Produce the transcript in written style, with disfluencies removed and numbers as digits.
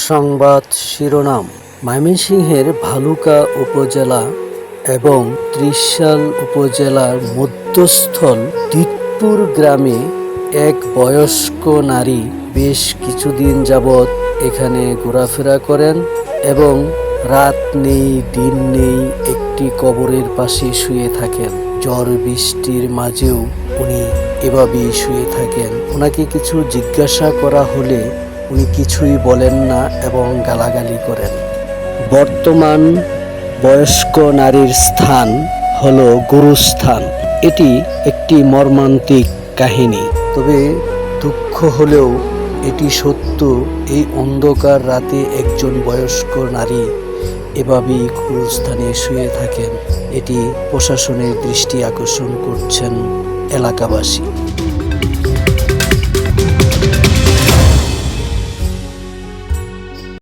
সংবাদ শিরোনাম। ময়মনসিংহের ভালুকা উপজেলা এবং ত্রিশাল উপজেলার মধ্যস্থল দিতপুর গ্রামে এক বয়স্ক নারী বেশ কিছুদিন যাবৎ এখানে ঘোরাফেরা করেন এবং রাত নেই দিন নেই একটি কবরের পাশে শুয়ে থাকেন। ঝড় বৃষ্টির মাঝেও উনি এভাবেই শুয়ে থাকেন। ওনাকে কিছু জিজ্ঞাসা করা হলে উনি কিছুই বলেন না এবং গালাগালি করেন। বর্তমান বয়স্ক নারীর স্থান হলো গুরুস্থান। এটি একটি মর্মান্তিক কাহিনী, তবে দুঃখ হলেও এটি সত্য। এই অন্ধকার রাতে একজন বয়স্ক নারী এভাবেই গুরুস্থানে শুয়ে থাকেন। এটি প্রশাসনের দৃষ্টি আকর্ষণ করছেন এলাকাবাসী।